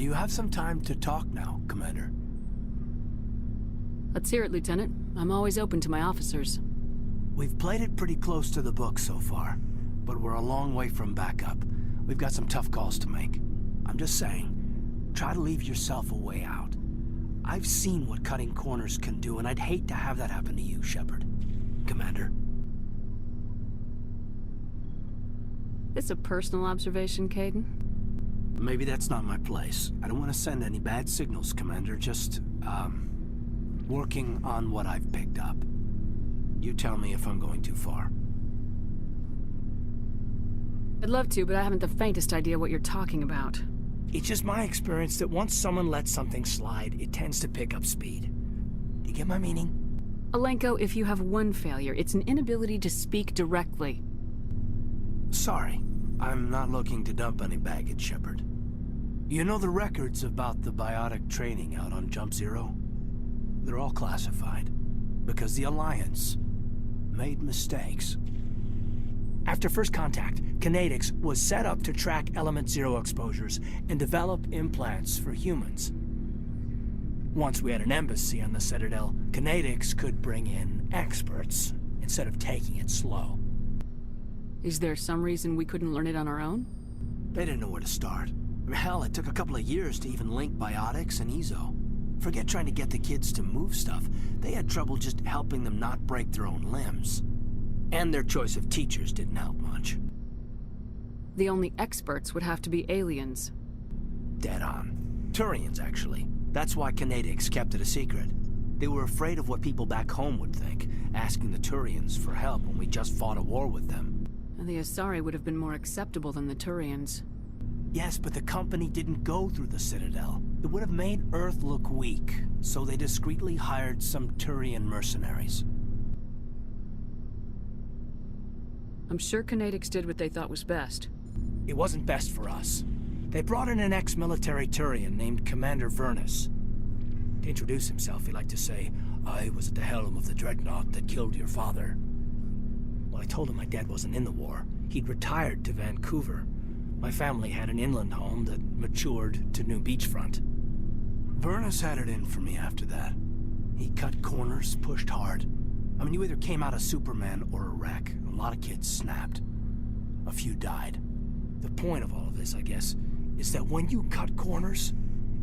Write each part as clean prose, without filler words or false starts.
Do you have some time to talk now, Commander? Let's hear it, Lieutenant. I'm always open to my officers. We've played it pretty close to the book so far, but we're a long way from backup. We've got some tough calls to make. I'm just saying, try to leave yourself a way out. I've seen what cutting corners can do, and I'd hate to have that happen to you, Shepard. Commander. This a personal observation, Caden? Maybe that's not my place. I don't want to send any bad signals, Commander. Just, working on what I've picked up. You tell me if I'm going too far. I'd love to, but I haven't the faintest idea what you're talking about. It's just my experience that once someone lets something slide, it tends to pick up speed. Do you get my meaning? Alenko, if you have one failure, it's an inability to speak directly. Sorry. I'm not looking to dump any baggage, Shepard. You know the records about the biotic training out on Jump Zero? They're all classified, because the Alliance made mistakes. After first contact, Kinetics was set up to track Element Zero exposures and develop implants for humans. Once we had an embassy on the Citadel, Kinetics could bring in experts instead of taking it slow. Is there some reason we couldn't learn it on our own? They didn't know where to start. Hell, it took a couple of years to even link biotics and Ezo. Forget trying to get the kids to move stuff. They had trouble just helping them not break their own limbs. And their choice of teachers didn't help much. The only experts would have to be aliens. Dead on. Turians, actually. That's why Kinetics kept it a secret. They were afraid of what people back home would think, asking the Turians for help when we just fought a war with them. And the Asari would have been more acceptable than the Turians. Yes, but the company didn't go through the Citadel. It would have made Earth look weak, so they discreetly hired some Turian mercenaries. I'm sure Kinetics did what they thought was best. It wasn't best for us. They brought in an ex-military Turian named Commander Vernus. To introduce himself, he liked to say, "I was at the helm of the dreadnought that killed your father." Well, I told him my dad wasn't in the war. He'd retired to Vancouver. My family had an inland home that matured to new beachfront. Vernus had it in for me after that. He cut corners, pushed hard. I mean, you either came out a Superman or a wreck. A lot of kids snapped. A few died. The point of all of this, I guess, is that when you cut corners,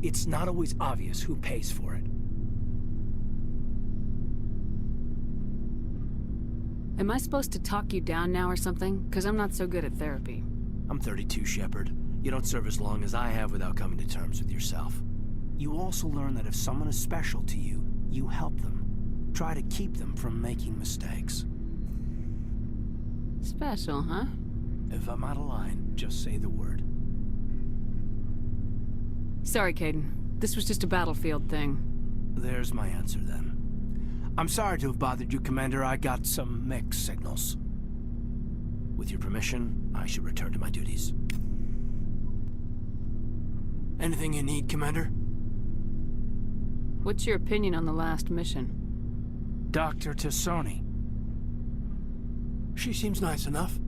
it's not always obvious who pays for it. Am I supposed to talk you down now or something? Because I'm not so good at therapy. I'm 32, Shepard. You don't serve as long as I have without coming to terms with yourself. You also learn that if someone is special to you, you help them. Try to keep them from making mistakes. Special, huh? If I'm out of line, just say the word. Sorry, Caden. This was just a battlefield thing. There's my answer, then. I'm sorry to have bothered you, Commander. I got some mixed signals. With your permission, I should return to my duties. Anything you need, Commander? What's your opinion on the last mission? Dr. Tassoni. She seems nice enough.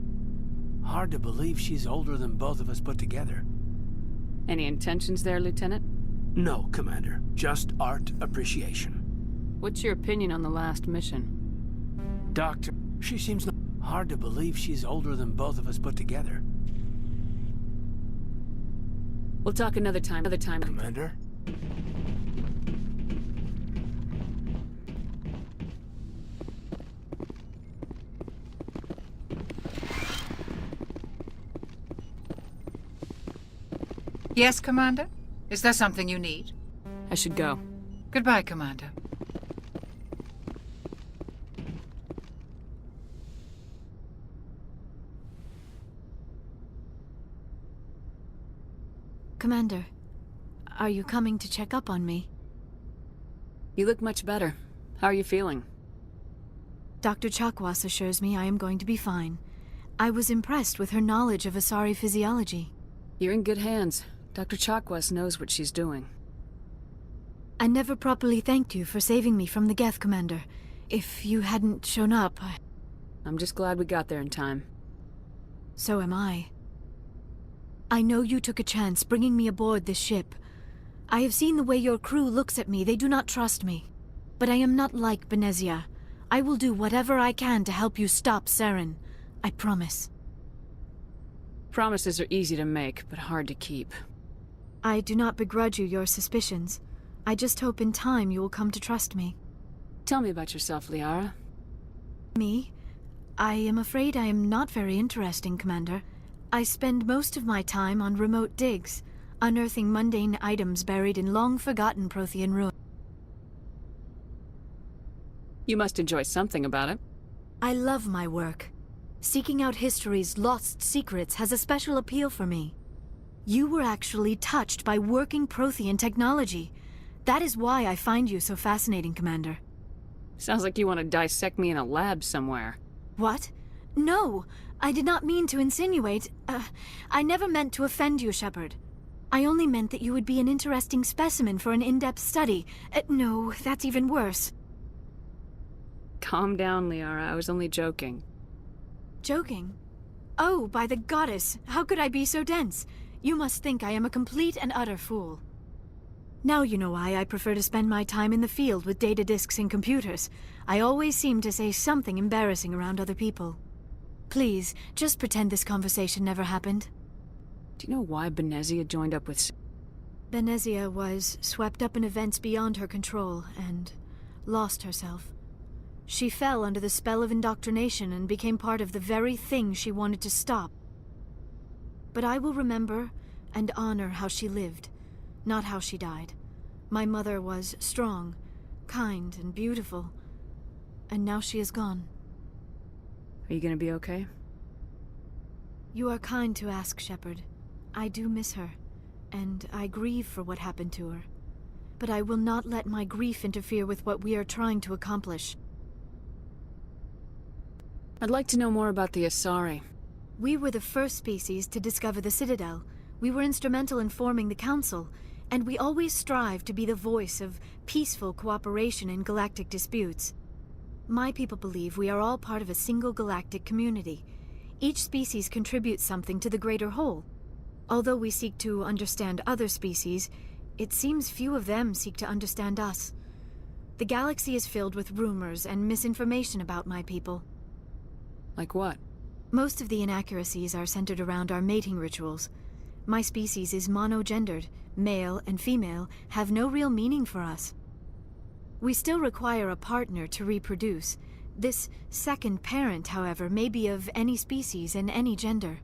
Hard to believe she's older than both of us put together. Any intentions there, Lieutenant? No, Commander. Just art appreciation. What's your opinion on the last mission? Doctor, she seems hard to believe she's older than both of us put together. We'll talk another time. Commander? Yes, Commander? Is there something you need? I should go. Goodbye, Commander. Commander, are you coming to check up on me? You look much better. How are you feeling? Dr. Chakwas assures me I am going to be fine. I was impressed with her knowledge of Asari physiology. You're in good hands. Dr. Chakwas knows what she's doing. I never properly thanked you for saving me from the Geth, Commander. If you hadn't shown up, I'm just glad we got there in time. So am I. I know you took a chance bringing me aboard this ship, I have seen the way your crew looks at me. They do not trust me. But I am not like Benezia. I will do whatever I can to help you stop Saren. I promise. Promises are easy to make, but hard to keep. I do not begrudge you your suspicions. I just hope in time you will come to trust me. Tell me about yourself, Liara. Me? I am afraid I am not very interesting, Commander. I spend most of my time on remote digs, unearthing mundane items buried in long-forgotten Prothean ruins. You must enjoy something about it. I love my work. Seeking out history's lost secrets has a special appeal for me. You were actually touched by working Prothean technology. That is why I find you so fascinating, Commander. Sounds like you want to dissect me in a lab somewhere. What? No! I did not mean to insinuate. I never meant to offend you, Shepard. I only meant that you would be an interesting specimen for an in-depth study. No, that's even worse. Calm down, Liara. I was only joking. Joking? Oh, by the goddess, how could I be so dense? You must think I am a complete and utter fool. Now you know why I prefer to spend my time in the field with data disks and computers. I always seem to say something embarrassing around other people. Please, just pretend this conversation never happened. Do you know why Benezia joined up with... Benezia was swept up in events beyond her control and lost herself. She fell under the spell of indoctrination and became part of the very thing she wanted to stop. But I will remember and honor how she lived, not how she died. My mother was strong, kind, and beautiful, and now she is gone. Are you gonna be okay? You are kind to ask, Shepard. I do miss her, and I grieve for what happened to her. But I will not let my grief interfere with what we are trying to accomplish. I'd like to know more about the Asari. We were the first species to discover the Citadel. We were instrumental in forming the Council, and we always strive to be the voice of peaceful cooperation in galactic disputes. My people believe we are all part of a single galactic community. Each species contributes something to the greater whole. Although we seek to understand other species, it seems few of them seek to understand us. The galaxy is filled with rumors and misinformation about my people. Like what? Most of the inaccuracies are centered around our mating rituals. My species is monogendered. Male and female have no real meaning for us. We still require a partner to reproduce. This second parent, however, may be of any species and any gender.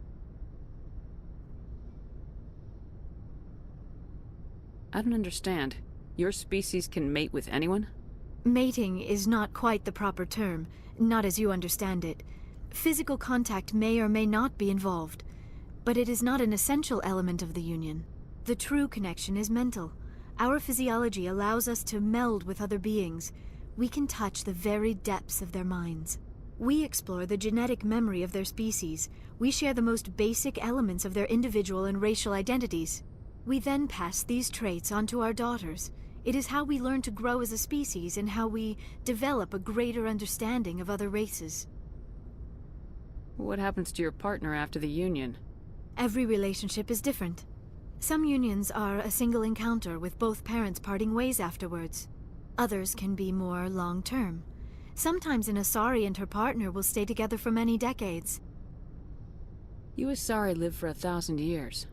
I don't understand. Your species can mate with anyone? Mating is not quite the proper term, not as you understand it. Physical contact may or may not be involved, but it is not an essential element of the union. The true connection is mental. Our physiology allows us to meld with other beings. We can touch the very depths of their minds. We explore the genetic memory of their species. We share the most basic elements of their individual and racial identities. We then pass these traits on to our daughters. It is how we learn to grow as a species and how we develop a greater understanding of other races. What happens to your partner after the union? Every relationship is different. Some unions are a single encounter with both parents parting ways afterwards. Others can be more long-term. Sometimes an Asari and her partner will stay together for many decades. You Asari live for 1,000 years.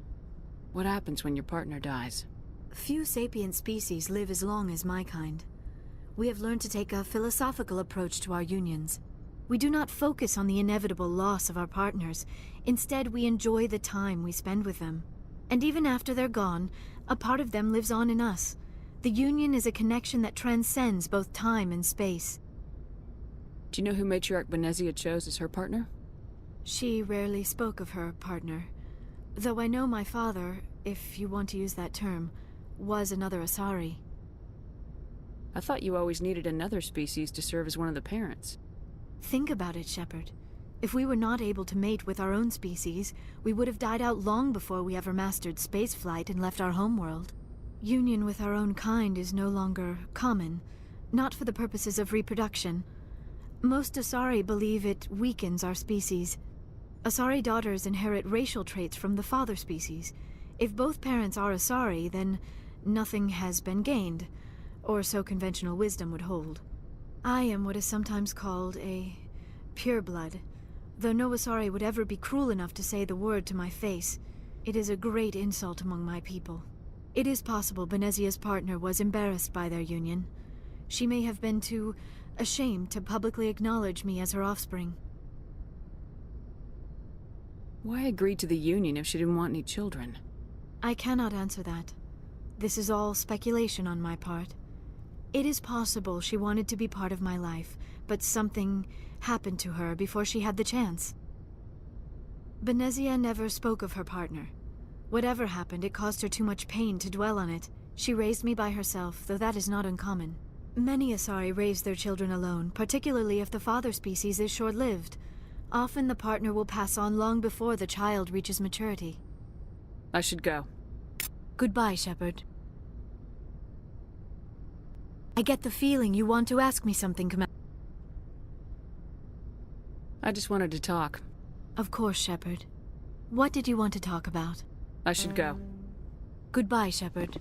What happens when your partner dies? Few sapient species live as long as my kind. We have learned to take a philosophical approach to our unions. We do not focus on the inevitable loss of our partners. Instead, we enjoy the time we spend with them. And even after they're gone, a part of them lives on in us. The union is a connection that transcends both time and space. Do you know who Matriarch Benezia chose as her partner? She rarely spoke of her partner. Though I know my father, if you want to use that term, was another Asari. I thought you always needed another species to serve as one of the parents. Think about it, Shepard. If we were not able to mate with our own species, we would have died out long before we ever mastered spaceflight and left our homeworld. Union with our own kind is no longer common, not for the purposes of reproduction. Most Asari believe it weakens our species. Asari daughters inherit racial traits from the father species. If both parents are Asari, then nothing has been gained, or so conventional wisdom would hold. I am what is sometimes called a pureblood. Though no Asari would ever be cruel enough to say the word to my face, it is a great insult among my people. It is possible Benezia's partner was embarrassed by their union. She may have been too ashamed to publicly acknowledge me as her offspring. Why agree to the union if she didn't want any children? I cannot answer that. This is all speculation on my part. It is possible she wanted to be part of my life, but something happened to her before she had the chance. Benezia never spoke of her partner. Whatever happened, it caused her too much pain to dwell on it. She raised me by herself, though that is not uncommon. Many Asari raise their children alone, particularly if the father species is short-lived. Often the partner will pass on long before the child reaches maturity. I should go. Goodbye, Shepard. I get the feeling you want to ask me something, Commander. I just wanted to talk. Of course, Shepard. What did you want to talk about? I should go. Goodbye, Shepard.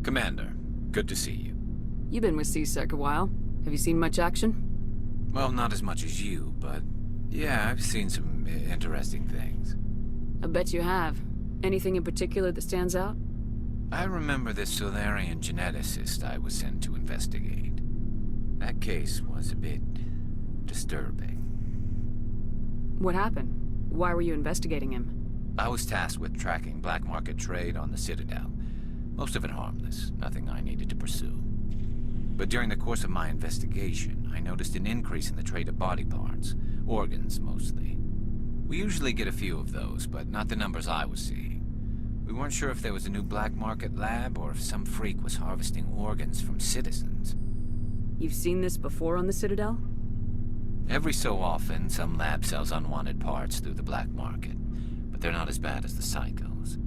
Commander, good to see you. You've been with C-Sec a while. Have you seen much action? Well, not as much as you, but yeah, I've seen some interesting things. I bet you have. Anything in particular that stands out? I remember this Solarian geneticist I was sent to investigate. That case was a bit disturbing. What happened? Why were you investigating him? I was tasked with tracking black market trade on the Citadel. Most of it harmless, nothing I needed to pursue. But during the course of my investigation, I noticed an increase in the trade of body parts, organs mostly. We usually get a few of those, but not the numbers I was seeing. We weren't sure if there was a new black market lab or if some freak was harvesting organs from citizens. You've seen this before on the Citadel? Every so often, some lab sells unwanted parts through the black market, but they're not as bad as the psychos.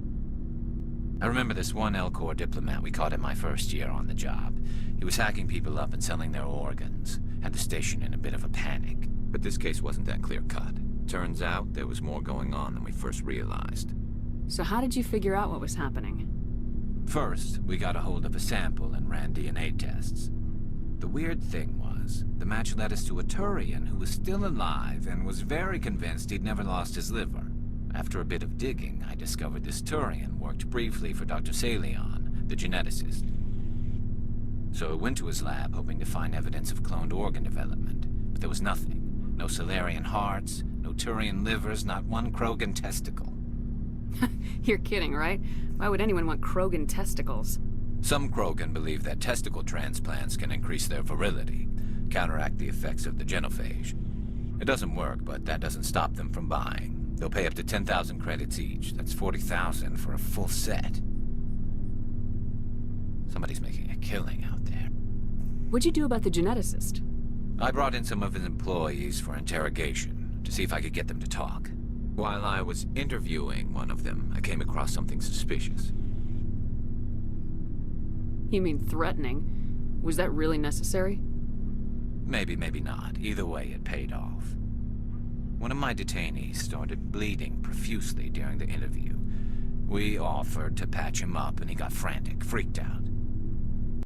I remember this one L-Corps diplomat we caught in my first year on the job. He was hacking people up and selling their organs. Had the station in a bit of a panic. But this case wasn't that clear-cut. Turns out there was more going on than we first realized. So how did you figure out what was happening? First, we got a hold of a sample and ran DNA tests. The weird thing was, the match led us to a Turian who was still alive and was very convinced he'd never lost his liver. After a bit of digging, I discovered this Turian worked briefly for Dr. Salion, the geneticist. So I went to his lab hoping to find evidence of cloned organ development, but there was nothing. No Solarian hearts, no Turian livers, not one Krogan testicle. You're kidding, right? Why would anyone want Krogan testicles? Some Krogan believe that testicle transplants can increase their virility, counteract the effects of the genophage. It doesn't work, but that doesn't stop them from buying. They'll pay up to 10,000 credits each. That's 40,000 for a full set. Somebody's making a killing out there. What'd you do about the geneticist? I brought in some of his employees for interrogation, to see if I could get them to talk. While I was interviewing one of them, I came across something suspicious. You mean threatening? Was that really necessary? Maybe, maybe not. Either way, it paid off. One of my detainees started bleeding profusely during the interview. We offered to patch him up and he got frantic, freaked out.